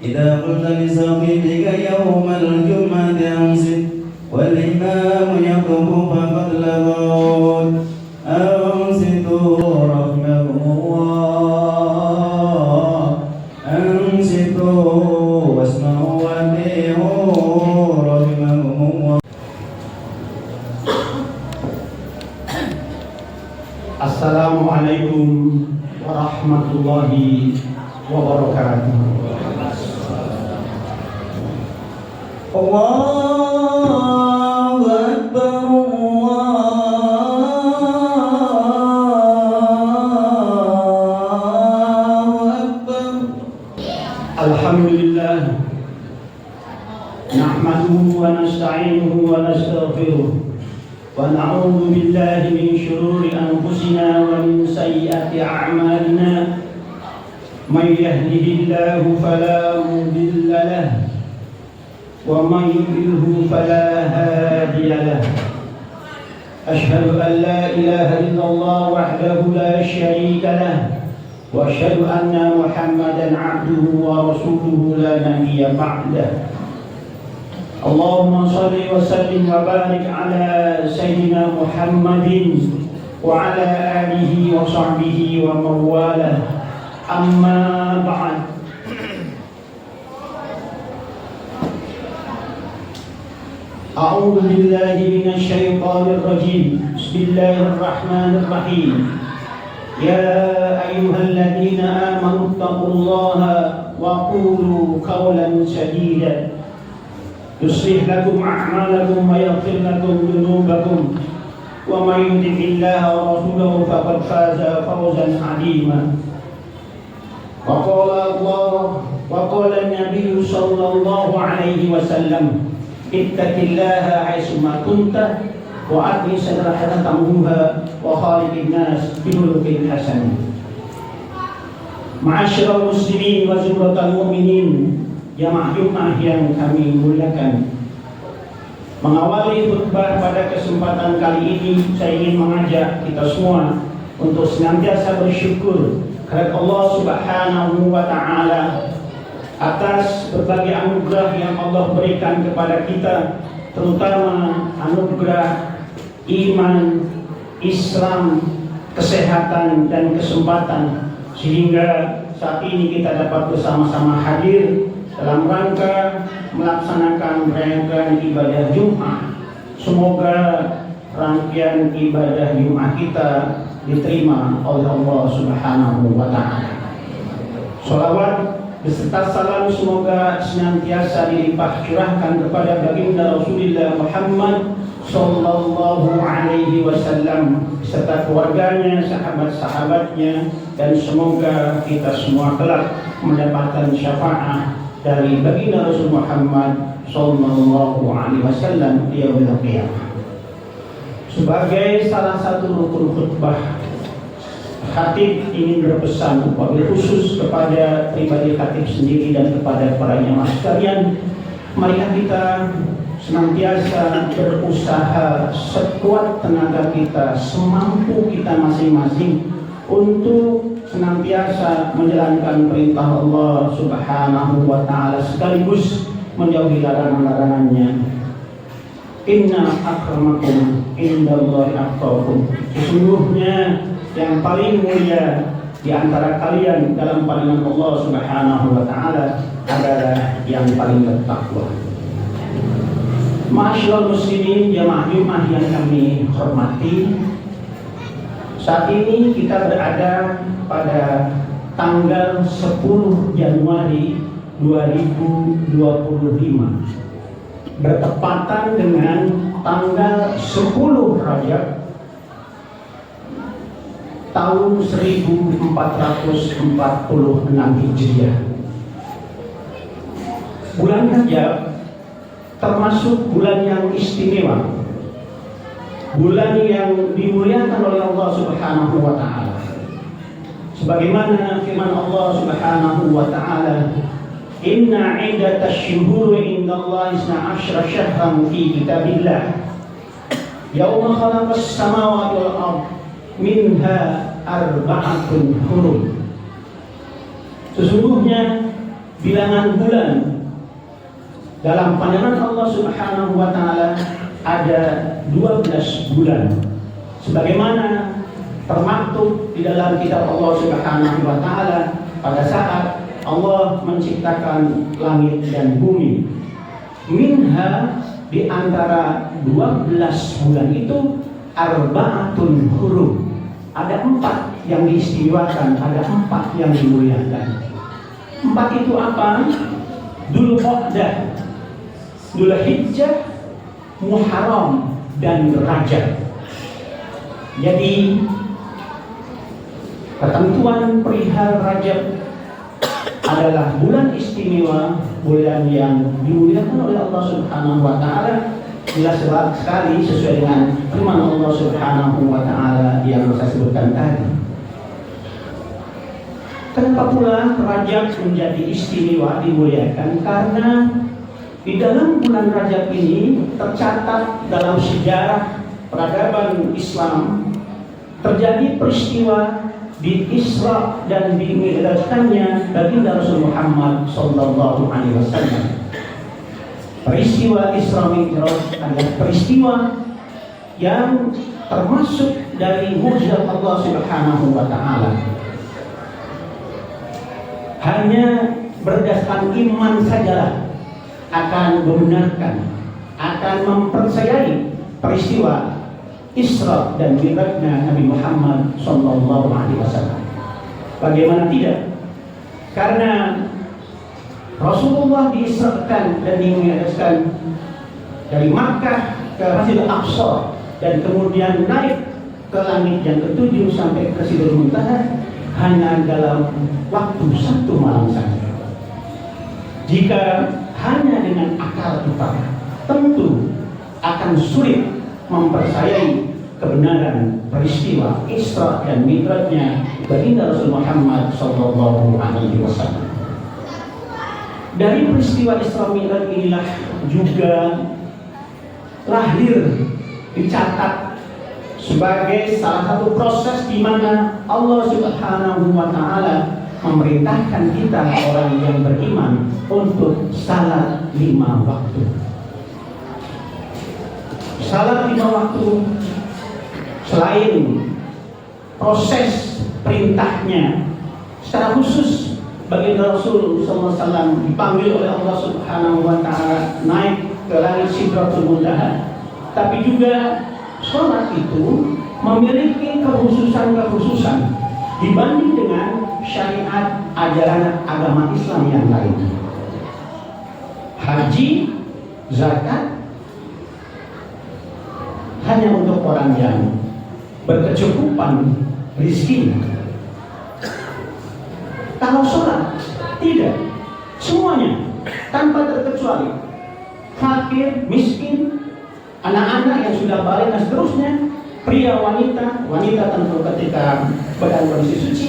إذا قلت لصاحبك يوم الجمعة أنصت والإمام يخطب فقد لغوت أنصتوا رحمكم الله أنصتوا واسمعوا وأطيعوا رحمكم الله. Assalamualaikum warahmatullahi wabarakatuh. Allahu Akbar, Allahu Akbar. Alhamdulillah, nahmaduhu wa nasta'inuhu wa nastaghfiruh. ونعوذ بالله من شرور أنفسنا ومن سيئات أعمالنا من يهده الله فلا مضل له ومن يضلله فلا هادي له أشهد أن لا إله إلا الله وحده لا شريك له وأشهد أن محمدا عبده ورسوله لا نبي بعده اللهم صل وسلم وبارك على سيدنا محمد وعلى آله وصحبه ومن والاه أما بعد أعوذ بالله من الشيطان الرجيم بسم الله الرحمن الرحيم يا أيها الذين آمنوا اتقوا الله وقولوا قولا سديدا يصلح لكم أعمالكم ويغفر لكم ذنوبكم ومن يطع الله ورسوله فقد فاز فوزا عظيما وقال النبي صلى الله عليه وسلم اتق الله حيثما كنت وأتي صدقة تموها وخالق الناس بخلق حسن. Ma'asyiral muslimin wa zumratal mu'minin, jamaah Jumat yang kami muliakan. Mengawali khutbah pada kesempatan kali ini, saya ingin mengajak kita semua untuk senantiasa bersyukur kepada Allah Subhanahu wa Ta'ala atas berbagai anugerah yang Allah berikan kepada kita, terutama anugerah iman, Islam, kesehatan dan kesempatan, sehingga saat ini kita dapat bersama-sama hadir dalam rangka melaksanakan rangkaian ibadah Jumat. Semoga rangkaian ibadah Jumat kita diterima oleh Allah Subhanahu wa Ta'ala. Sholawat beserta salam semoga senantiasa dilimpah curahkan kepada baginda Rasulullah Muhammad sallallahu alaihi wasallam beserta keluarganya, sahabat-sahabatnya, dan semoga kita semua kelak mendapatkan syafaat dari baginda Rasul Muhammad sallallahu alaihi wasallam di yaumil qiyamah. Sebagai salah satu rukun khutbah, khatib ingin berpesan wabil khusus kepada pribadi khatib sendiri dan kepada para jamaah sekalian, marilah kita senantiasa berusaha sekuat tenaga kita, semampu kita masing-masing untuk senantiasa menjalankan perintah Allah Subhanahu wa Ta'ala sekaligus menjauhi larangan-larangannya. Inna akramakum indallahi atqakum. Sesungguhnya yang paling mulia di antara kalian dalam pandangan Allah Subhanahu wa Ta'ala adalah yang paling bertakwa. Ma'asyiral muslimin, jamaah Jumat yang kami hormati, saat ini kita berada pada tanggal 10 Januari 2025, bertepatan dengan tanggal 10 Rajab tahun 1446 Hijriah. Bulan Rajab termasuk bulan yang istimewa, bulan yang dimuliakan oleh Allah Subhanahu wa Ta'ala. Sebagaimana firman Allah Subhanahu wa Ta'ala, inna iddatash syuhuri indallahi 12 syahran fi kitabillah yauma khalaqas samawati wal ard minha arba'atun hurum. Sesungguhnya bilangan bulan dalam pandangan Allah Subhanahu wa taala ada 12 bulan. Sebagaimana termaktub di dalam kitab Allah Subhanahu wa taala pada saat Allah menciptakan langit dan bumi. Minha, di antara 12 bulan itu, arba'atun hurum. Ada 4 yang diistimewakan, ada 4 yang dimuliakan. 4 itu apa? Dzulqa'dah, Dzulhijjah, Muharram, dan Rajab. Jadi ketentuan perihal Rajab adalah bulan istimewa, bulan yang dimuliakan oleh Allah Subhanahu wa taala. Jelas sekali sesuai dengan firman Allah Subhanahu wa taala yang saya sebutkan tadi. Kenapa pula Rajab menjadi istimewa, dimuliakan? Karena di dalam bulan Rajab ini tercatat dalam sejarah peradaban Islam terjadi peristiwa di Isra dan di Mi'rajkannya baginda Rasul Muhammad sallallahu alaihi wasallam. Peristiwa Isra Mi'raj adalah peristiwa yang termasuk dari mukjizat Allah Subhanahu wa taala. Hanya berdasarkan iman sajalah akan membenarkan, akan mempercayai peristiwa Isra dan Mi'rajnya Nabi Muhammad sallallahu alaihi wasallam. Bagaimana tidak? Karena Rasulullah diisrakan dan dimi'rajkan dari Makkah ke Masjidil Aqsa dan kemudian naik ke langit yang ke-7 sampai ke Sidratul Muntaha hanya dalam waktu 1 malam saja. Jika hanya dengan akal kita, tentu akan sulit mempercayai kebenaran peristiwa Isra dan Mi'rajnya baginda Rasul Muhammad sallallahu alaihi wasallam. Dari peristiwa Isra Mi'raj inilah juga lahir, dicatat sebagai salah satu proses di mana Allah Subhanahu wa taala memerintahkan kita orang yang beriman untuk salat 5 waktu. Salat 5 waktu selain proses perintahnya secara khusus baginda Rasul SAW dipanggil oleh Allah Subhanahu wa taala naik ke langit Sidratul Muntaha, tapi juga sholat itu memiliki kekhususan dibanding dengan syariat ajaran agama Islam yang lain. Haji, zakat hanya untuk orang yang berkecukupan rezeki. Kalau sholat tidak, semuanya tanpa terkecuali, fakir, miskin, anak-anak yang sudah balik dan seterusnya, pria, wanita tentu ketika berada kondisi suci,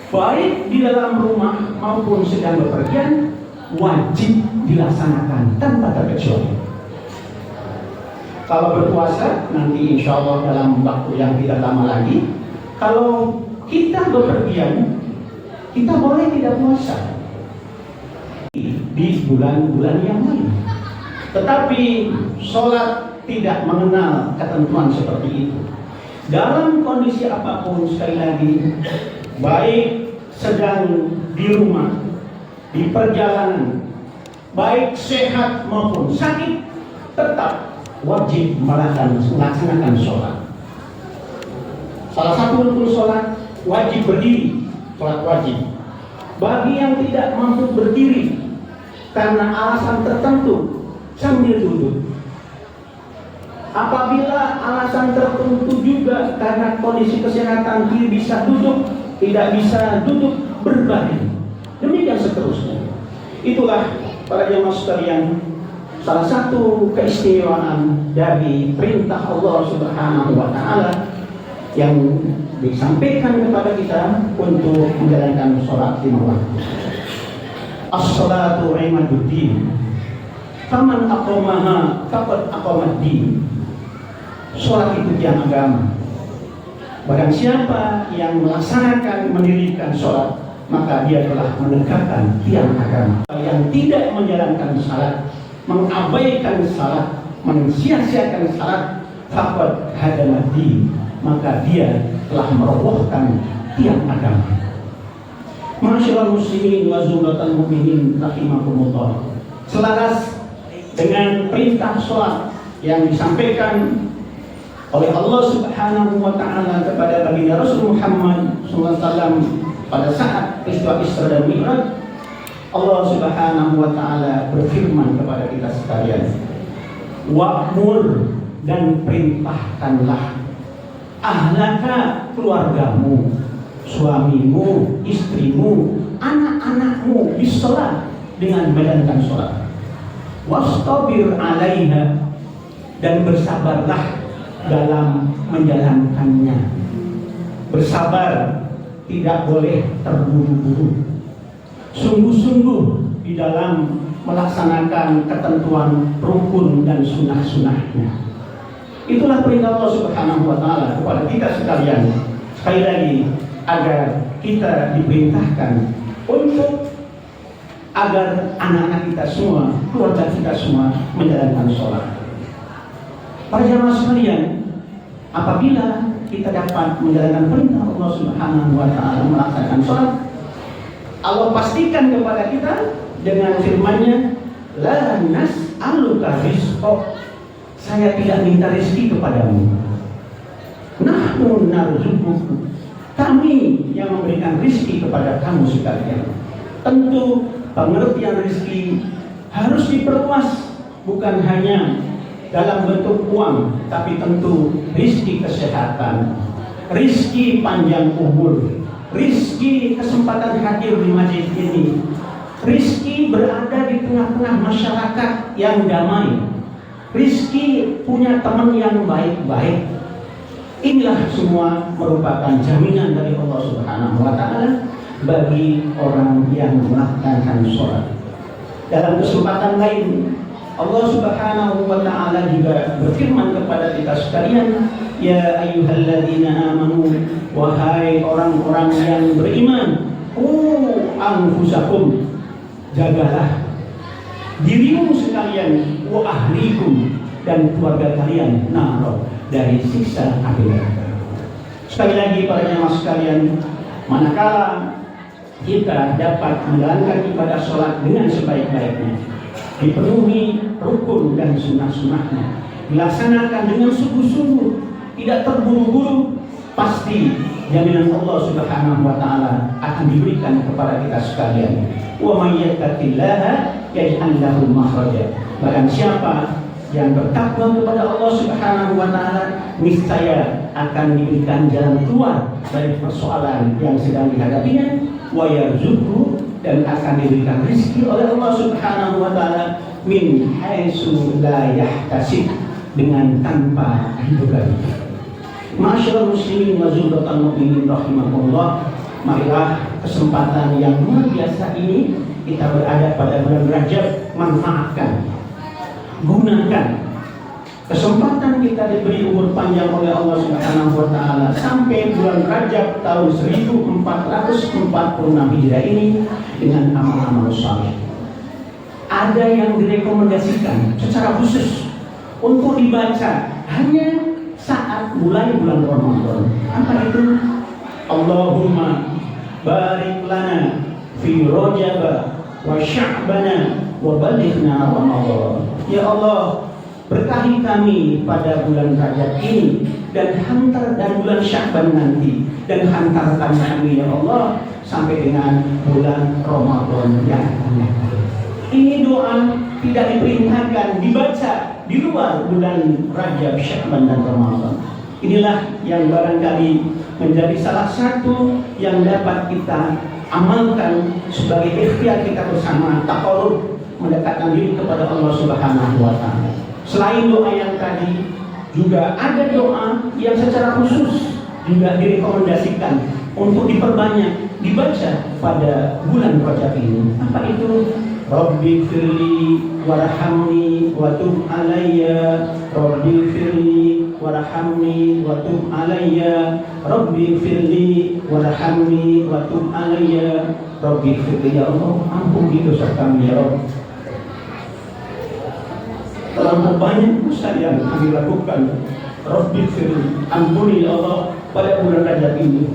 baik di dalam rumah maupun sedang bepergian, wajib dilaksanakan tanpa terkecuali. Kalau berpuasa nanti insya Allah dalam waktu yang tidak lama lagi. Kalau kita bepergian, kita boleh tidak puasa di bulan-bulan yang lain. Tetapi sholat tidak mengenal ketentuan seperti itu. Dalam kondisi apapun, sekali lagi, baik sedang di rumah, di perjalanan, baik sehat maupun sakit, tetap wajib melaksanakan sholat. Salah satu rukun sholat wajib berdiri, sholat wajib. Bagi yang tidak mampu berdiri karena alasan tertentu, sambil duduk. Apabila alasan tertentu juga karena kondisi kesehatan tidak bisa duduk, berbaring. Demikian seterusnya. Itulah para jemaah sekalian, salah satu keistimewaan dari perintah Allah Subhanahu wa taala yang disampaikan kepada kita untuk menjalankan sholat 5 waktu. As-salatu imaduddin. Faman aqamaha faqad aqamaddin. Sholat itu tiang agama. Barang siapa yang melaksanakan mendirikan sholat, maka dia telah menegakkan tiang agama. Yang tidak menjalankan salat, mengabaikan salat, mensia-siakan salat, faqad hadamati, maka dia telah merobohkan tiang agama. Ma'asyiral muslimin wa zumratal mu'minin rahimakumullah. Selaras dengan perintah salat yang disampaikan oleh Allah Subhanahu wa taala kepada baginda Rasul Muhammad SAW pada saat peristiwa Isra dan Mi'raj, Allah Subhanahu wa taala berfirman kepada kita sekalian, wa'mur, dan perintahkanlah ahlaka, keluargamu, suamimu, istrimu, anak-anakmu bisalat, dengan menjalankan salat. Wastabir 'alaiha, dan bersabarlah dalam menjalankannya. Bersabar, tidak boleh terburu-buru. Sungguh-sungguh di dalam melaksanakan ketentuan rukun dan sunnah-sunnahnya. Itulah perintah Allah Subhanahu wa taala kepada kita sekalian. Sekali lagi, agar kita diperintahkan untuk agar anak-anak kita semua, keluarga kita semua menjalankan sholat. Para jamaah sekalian, apabila kita dapat menjalankan perintah Allah Subhanahu wa taala melaksanakan sholat, Allah pastikan kepada kita dengan firman-Nya, la nas'aluka rizqa, saya tidak minta rezeki kepadamu. Nahnu narzuquka, kami yang memberikan rezeki kepada kamu sekalian. Tentu pengertian rezeki harus diperluas, bukan hanya dalam bentuk uang, tapi tentu rizki kesehatan, rizki panjang umur, rizki kesempatan hadir di masjid ini, rizki berada di tengah-tengah masyarakat yang damai, rizki punya teman yang baik-baik. Inilah semua merupakan jaminan dari Allah Subhanahu wa taala bagi orang yang melaksanakan sholat. Dalam kesempatan lain, Allah Subhanahu wa taala juga berfirman kepada kita sekalian, ya ayyuhalladzina amanu, wahai orang-orang yang beriman, anfusakum, jagalah dirimu sekalian, wa ahlikum, dan keluarga kalian, naro, dari siksa api neraka. Sekali lagi para jemaah sekalian, manakala kita dapat menjalankan ibadah sholat dengan sebaik-baiknya, dipenuhi rukun dan sunnah-sunnahnya, dilaksanakan dengan sungguh-sungguh, tidak terburu-buru, pasti jaminan Allah Subhanahu wa taala akan diberikan kepada kita sekalian. Wa may yattaqillaha yaj'al lahu makhraja. Barang siapa yang bertakwa kepada Allah Subhanahu wa taala, niscaya akan diberikan jalan keluar dari persoalan yang sedang dihadapinya, wa yarzuqhu, dan akan diberikan rezeki oleh Allah Subhanahu wa taala min haitsu la yahtasib, dengan tanpa diduga. Ma'asyiral muslimin wa zumratal mu'minin rahimakumullah, marilah kesempatan yang luar biasa ini kita berada pada bulan Rajab, manfaatkan, gunakan kesempatan kita diberi umur panjang oleh Allah Subhanahu wa taala sampai bulan Rajab tahun 1446 Hijriah ini dengan amal-amal saleh. Ada yang direkomendasikan secara khusus untuk dibaca hanya saat mulai bulan Ramadan. Apa itu? Allahumma barik lana fi Rajab wa Sya'bana wa balighna Ramadan. Ya Allah, berkahi kami pada bulan Rajab ini dan bulan Sya'ban nanti, dan hantarkan kami ya Allah sampai dengan bulan Ramadan yang akan datang. Ini doa tidak diperintahkan dibaca di luar bulan Rajab, Sya'ban dan Ramadan. Inilah yang barangkali menjadi salah satu yang dapat kita amalkan sebagai ikhtiar kita bersama, taqarrub, mendekatkan diri kepada Allah Subhanahu wa taala. Selain doa yang tadi, juga ada doa yang secara khusus juga direkomendasikan untuk diperbanyak dibaca pada bulan Rajab ini. Apa itu? Rabbi firli warhamni wa tub alayya, Rabbi firli warhamni wa tub alayya rabbi firli warhamni wa tub alayya rabbi firli. Ya Allah, ampuni dosa kami ya Rabb. Terlalu banyak dosa yang kami lakukan. Rabbi firli, ampuni ya Allah pada bulan Rajab ini.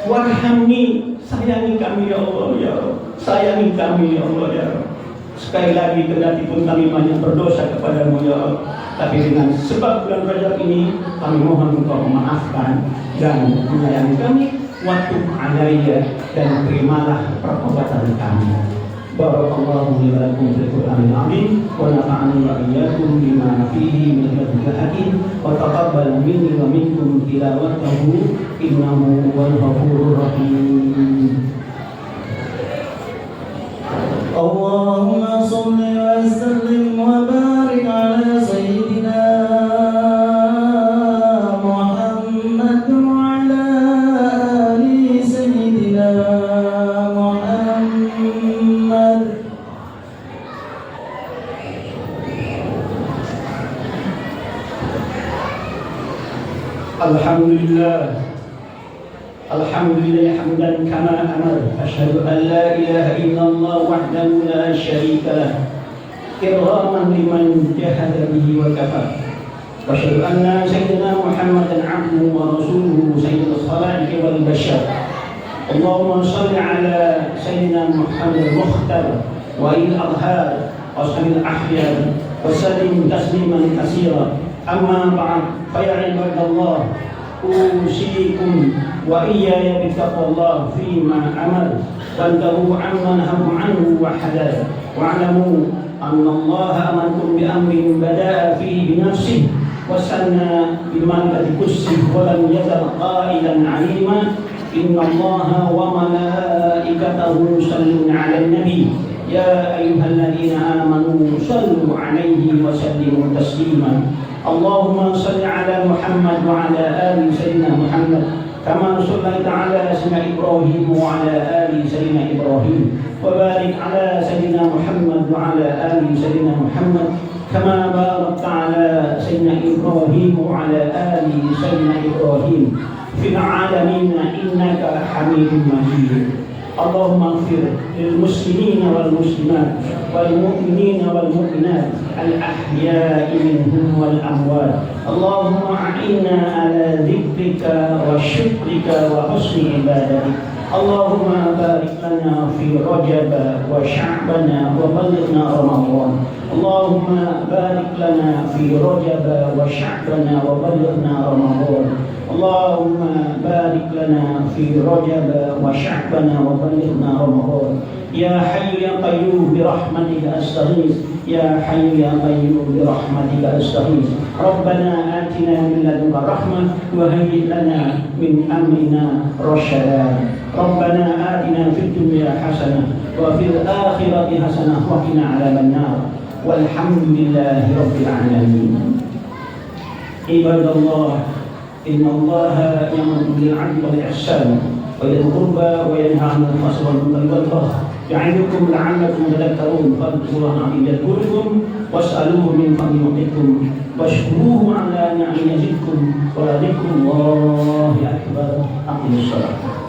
Warhamni, sayangi kami ya Allah ya Rabb. Sayangi kami ya Allah ya Rabb. Sekali lagi, kendati pun kami banyak berdosa kepadamu ya Allah, tapi dengan sebab bulan Rajab ini kami mohon Engkau memaafkan dan menyayangi kami. Waktu alayya, dan terimalah pertobatan kami. Barakallahu li wa lakum fil Qur'anil azim wa nafa'ani wa iyyakum bima fihi min dzikri hakim wa taqabbal minni wa minkum tilawatahu innahu wal ghafurur rahim. Allahumma shalli wa sallim wa barik ala sayyidina Muhammad wa ala ali sayyidina Muhammad. Alhamdulillah, alhamdulillah hamdan kama amar. Asyhadu an la ilaha illallah wahdahu la syarika lah, ikraman liman jahada bihi wa kafar. Wa asyhadu anna sayyidina Muhammadan abduhu wa rasuluhu sayyidul khalaiqi wal bashar. Allahumma shalli ala sayyidina Muhammad mukhtar wa il adhar wa sabil ahyar wa sallim tasliman katsira. Amma ba'd, fa ya ibadallah, usikum wa iyaya bittaqwallah fima amal wantahu amma nahakum anhu wa hadar wa'lamu anna Allah amarkum bi amrin bada'a fihi bi nafsihi wa sanna bi malaikati kursihi wa lam yazal qailan 'alima inna Allah wa malaikatahu yusalluna 'alan nabi ya ayyuhalladzina amanu sallu 'alaihi wa sallimu taslima. Allahumma salli ala Muhammad wa ala ali sayyidina Muhammad kama sallaita ala sayyidina Ibrahim wa ala ali sayyidina Ibrahim wa barik ala sayyidina Muhammad wa ala ali sayyidina Muhammad kama barakta ala sayyidina Ibrahim wa ala ali sayyidina Ibrahim fil alamin innaka Hamidum Majid. Allahumma ighfir lil muslimina wal muslimat wal mu'minina wal mu'minat al ahya'i minhum wal amwat. Allahumma a'inna ala dzikrika wa syukrika wa husni ibadatik. Allahumma barik lana fi Rajab wa Sya'ban wa ballighna Ramadan. Allahumma barik lana fi Rajab wa Sya'ban wa ballighna Ramadan. Allahumma barik lana fi Rajab wa Sya'ban wa ballighna Ramadan. Ya Hayyu ya Qayyum bi rahmatika astaghits. Ya Hayyu ya Qayyum bi rahmatika astaghits. Rabbana atina min ladunka rahmah wa hayyi' lana min amrina rasyada. Rabbana atina fid dunya hasanah wa fil akhirati hasanah wa qina adzaban nar. Walhamdulillahi rabbil alamin. Ibadallah, inna Allaha ya'muru bil 'adli wal ihsan wa dhil qurba wa yanha 'anil fahsya'i wal munkari wal baghi ya'idukum la'allakum tadhakkarun. Fadhkurullaha yadhkurkum was'aluhu min fadli yu'tikum washkuruhu 'ala ni'amihi yazidkum wa la dhikrullahi akbar. Aqimus shalah.